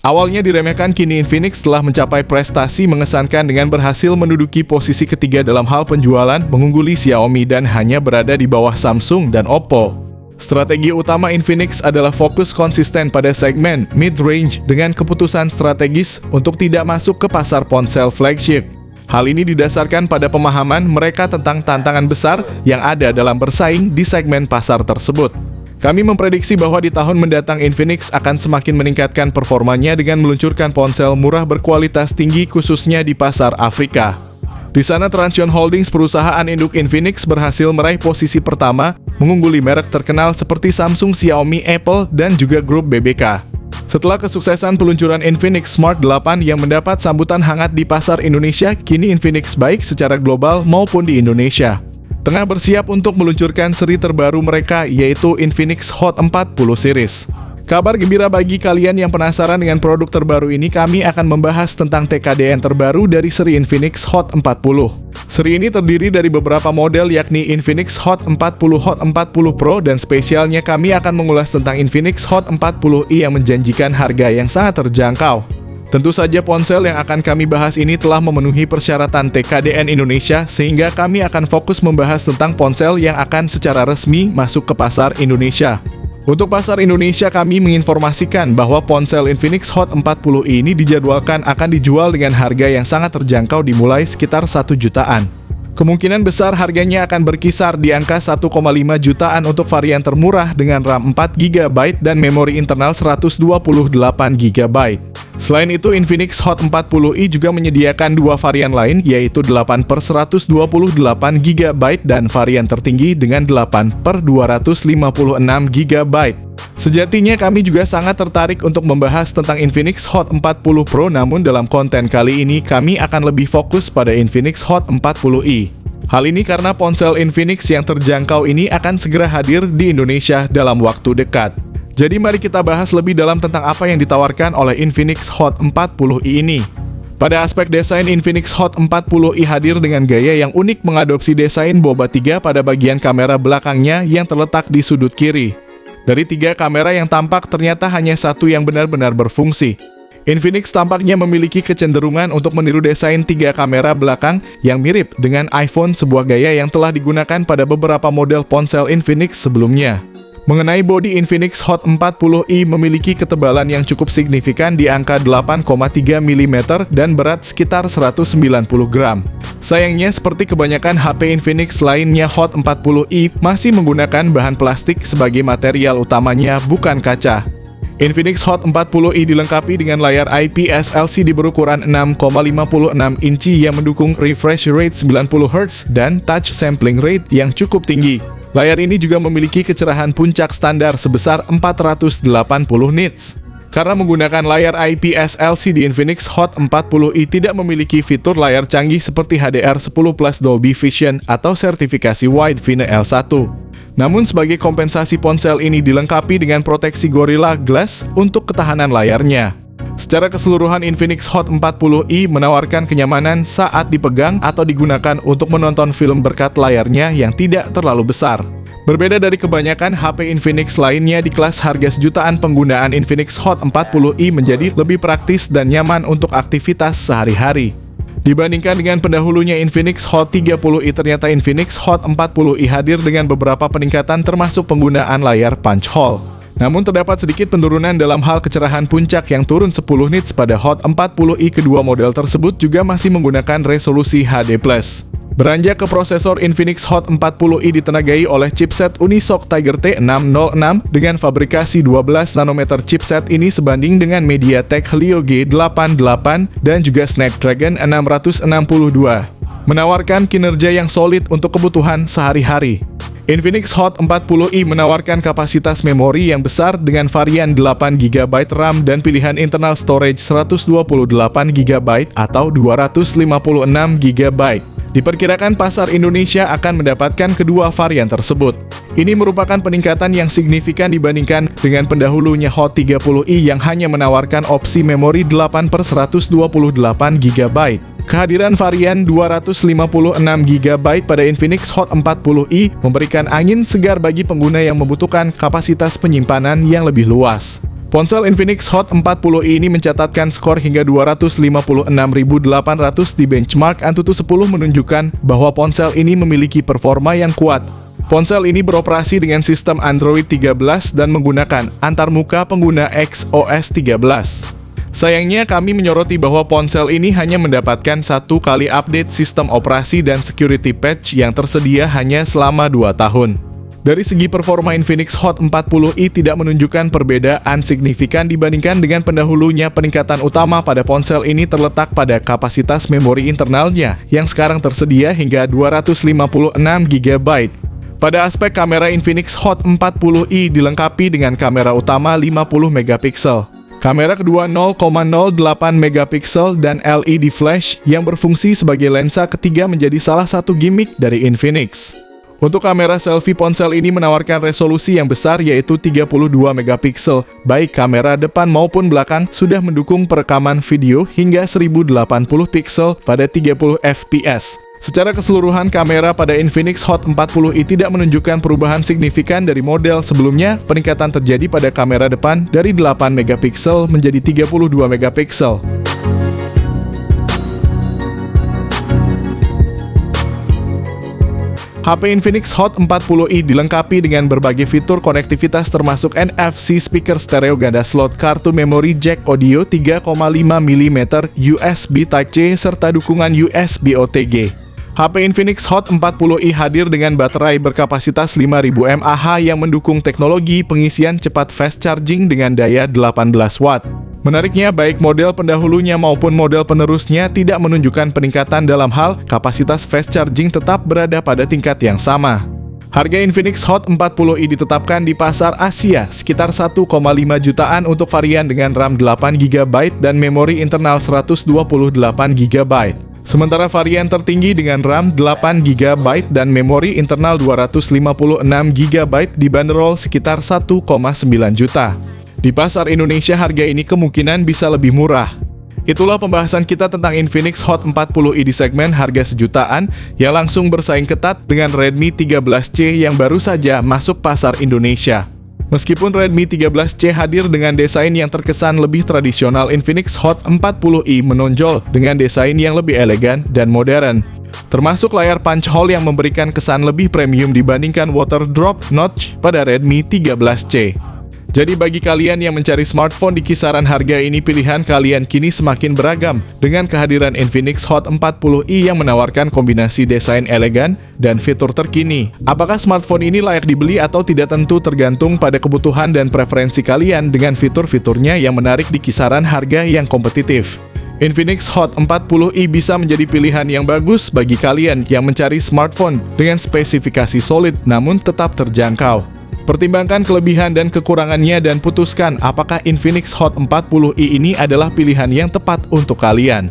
Awalnya diremehkan, kini Infinix telah mencapai prestasi mengesankan dengan berhasil menduduki posisi ketiga dalam hal penjualan, mengungguli Xiaomi dan hanya berada di bawah Samsung dan Oppo. Strategi utama Infinix adalah fokus konsisten pada segmen mid-range dengan keputusan strategis untuk tidak masuk ke pasar ponsel flagship. Hal ini didasarkan pada pemahaman mereka tentang tantangan besar yang ada dalam bersaing di segmen pasar tersebut. Kami memprediksi bahwa di tahun mendatang Infinix akan semakin meningkatkan performanya dengan meluncurkan ponsel murah berkualitas tinggi khususnya di pasar Afrika. Di sana Transsion Holdings, perusahaan induk Infinix, berhasil meraih posisi pertama, mengungguli merek terkenal seperti Samsung, Xiaomi, Apple, dan juga grup BBK. Setelah kesuksesan peluncuran Infinix Smart 8 yang mendapat sambutan hangat di pasar Indonesia, kini Infinix baik secara global maupun di Indonesia tengah bersiap untuk meluncurkan seri terbaru mereka, yaitu Infinix Hot 40 series. Kabar gembira bagi kalian yang penasaran dengan produk terbaru ini, kami akan membahas tentang TKDN terbaru dari seri Infinix Hot 40. Seri ini terdiri dari beberapa model, yakni Infinix Hot 40, Hot 40 Pro, dan spesialnya kami akan mengulas tentang Infinix Hot 40i yang menjanjikan harga yang sangat terjangkau. Tentu saja ponsel yang akan kami bahas ini telah memenuhi persyaratan TKDN Indonesia, sehingga kami akan fokus membahas tentang ponsel yang akan secara resmi masuk ke pasar Indonesia. Untuk pasar Indonesia, kami menginformasikan bahwa ponsel Infinix Hot 40i ini dijadwalkan akan dijual dengan harga yang sangat terjangkau dimulai sekitar 1 jutaan. Kemungkinan besar harganya akan berkisar di angka 1,5 jutaan untuk varian termurah dengan RAM 4GB dan memori internal 128GB. Selain itu, Infinix Hot 40i juga menyediakan dua varian lain, yaitu 8/128GB dan varian tertinggi dengan 8/256GB. Sejatinya kami juga sangat tertarik untuk membahas tentang Infinix Hot 40 Pro, namun dalam konten kali ini kami akan lebih fokus pada Infinix Hot 40i. Hal ini karena ponsel Infinix yang terjangkau ini akan segera hadir di Indonesia dalam waktu dekat. Jadi mari kita bahas lebih dalam tentang apa yang ditawarkan oleh Infinix Hot 40i ini. Pada aspek desain, Infinix Hot 40i hadir dengan gaya yang unik, mengadopsi desain Boba 3 pada bagian kamera belakangnya yang terletak di sudut kiri. Dari 3 kamera yang tampak, ternyata hanya satu yang benar-benar berfungsi. Infinix tampaknya memiliki kecenderungan untuk meniru desain 3 kamera belakang yang mirip dengan iPhone, sebuah gaya yang telah digunakan pada beberapa model ponsel Infinix sebelumnya. Mengenai bodi, Infinix Hot 40i memiliki ketebalan yang cukup signifikan di angka 8,3 mm dan berat sekitar 190 gram. Sayangnya, seperti kebanyakan HP Infinix lainnya, Hot 40i masih menggunakan bahan plastik sebagai material utamanya, bukan kaca. Infinix Hot 40i dilengkapi dengan layar IPS LCD berukuran 6,56 inci yang mendukung refresh rate 90Hz dan touch sampling rate yang cukup tinggi. Layar ini juga memiliki kecerahan puncak standar sebesar 480 nits. Karena menggunakan layar IPS LCD, Infinix Hot 40i tidak memiliki fitur layar canggih seperti HDR10+ Dolby Vision atau sertifikasi Wide Vine L1. Namun sebagai kompensasi, ponsel ini dilengkapi dengan proteksi Gorilla Glass untuk ketahanan layarnya. Secara keseluruhan, Infinix Hot 40i menawarkan kenyamanan saat dipegang atau digunakan untuk menonton film berkat layarnya yang tidak terlalu besar. Berbeda dari kebanyakan HP Infinix lainnya di kelas harga sejutaan, penggunaan Infinix Hot 40i menjadi lebih praktis dan nyaman untuk aktivitas sehari-hari. Dibandingkan dengan pendahulunya Infinix Hot 30i, ternyata Infinix Hot 40i hadir dengan beberapa peningkatan termasuk penggunaan layar punch hole. Namun terdapat sedikit penurunan dalam hal kecerahan puncak yang turun 10 nits pada Hot 40i. Kedua model tersebut juga masih menggunakan resolusi HD+. Beranjak ke prosesor, Infinix Hot 40i ditenagai oleh chipset Unisoc Tiger T606 dengan fabrikasi 12 nanometer. Chipset ini sebanding dengan MediaTek Helio G88 dan juga Snapdragon 662, menawarkan kinerja yang solid untuk kebutuhan sehari-hari. Infinix Hot 40i menawarkan kapasitas memori yang besar dengan varian 8GB RAM dan pilihan internal storage 128GB atau 256GB. Diperkirakan pasar Indonesia akan mendapatkan kedua varian tersebut. Ini merupakan peningkatan yang signifikan dibandingkan dengan pendahulunya Hot 30i yang hanya menawarkan opsi memori 8/128GB. Kehadiran varian 256GB pada Infinix Hot 40i memberikan angin segar bagi pengguna yang membutuhkan kapasitas penyimpanan yang lebih luas. Ponsel Infinix Hot 40i ini mencatatkan skor hingga 256.800 di benchmark Antutu 10 menunjukkan bahwa ponsel ini memiliki performa yang kuat. Ponsel ini beroperasi dengan sistem Android 13 dan menggunakan antarmuka pengguna XOS 13. Sayangnya kami menyoroti bahwa ponsel ini hanya mendapatkan satu kali update sistem operasi dan security patch yang tersedia hanya selama 2 tahun. Dari segi performa Infinix Hot 40i tidak menunjukkan perbedaan signifikan dibandingkan dengan pendahulunya. Peningkatan utama pada ponsel ini terletak pada kapasitas memori internalnya yang sekarang tersedia hingga 256 GB. Pada aspek kamera, Infinix Hot 40i dilengkapi dengan kamera utama 50 megapiksel. Kamera kedua 0,08 megapiksel dan LED flash yang berfungsi sebagai lensa ketiga menjadi salah satu gimmick dari Infinix. Untuk kamera selfie, ponsel ini menawarkan resolusi yang besar yaitu 32 megapiksel. Baik kamera depan maupun belakang sudah mendukung perekaman video hingga 1080 piksel pada 30 fps. Secara keseluruhan, kamera pada Infinix Hot 40i tidak menunjukkan perubahan signifikan dari model sebelumnya. Peningkatan terjadi pada kamera depan dari 8 megapiksel menjadi 32 megapiksel. HP Infinix Hot 40i dilengkapi dengan berbagai fitur konektivitas termasuk NFC speaker stereo ganda slot, kartu memori jack audio 3,5 mm, USB Type-C, serta dukungan USB OTG. HP Infinix Hot 40i hadir dengan baterai berkapasitas 5000 mAh yang mendukung teknologi pengisian cepat fast charging dengan daya 18 watt. Menariknya, baik model pendahulunya maupun model penerusnya tidak menunjukkan peningkatan dalam hal kapasitas fast charging, tetap berada pada tingkat yang sama. Harga Infinix Hot 40i ditetapkan di pasar Asia sekitar 1,5 jutaan untuk varian dengan RAM 8GB dan memori internal 128GB. Sementara varian tertinggi dengan RAM 8GB dan memori internal 256GB dibanderol sekitar 1,9 juta. Di pasar Indonesia harga ini kemungkinan bisa lebih murah. Itulah pembahasan kita tentang Infinix Hot 40i di segmen harga sejutaan yang langsung bersaing ketat dengan Redmi 13C yang baru saja masuk pasar Indonesia. Meskipun Redmi 13C hadir dengan desain yang terkesan lebih tradisional, Infinix Hot 40i menonjol dengan desain yang lebih elegan dan modern. Termasuk layar punch hole yang memberikan kesan lebih premium dibandingkan water drop notch pada Redmi 13C. Jadi bagi kalian yang mencari smartphone di kisaran harga ini, pilihan kalian kini semakin beragam dengan kehadiran Infinix Hot 40i yang menawarkan kombinasi desain elegan dan fitur terkini. Apakah smartphone ini layak dibeli atau tidak tentu tergantung pada kebutuhan dan preferensi kalian dengan fitur-fiturnya yang menarik di kisaran harga yang kompetitif. Infinix Hot 40i bisa menjadi pilihan yang bagus bagi kalian yang mencari smartphone dengan spesifikasi solid namun tetap terjangkau. Pertimbangkan kelebihan dan kekurangannya dan putuskan apakah Infinix Hot 40i ini adalah pilihan yang tepat untuk kalian.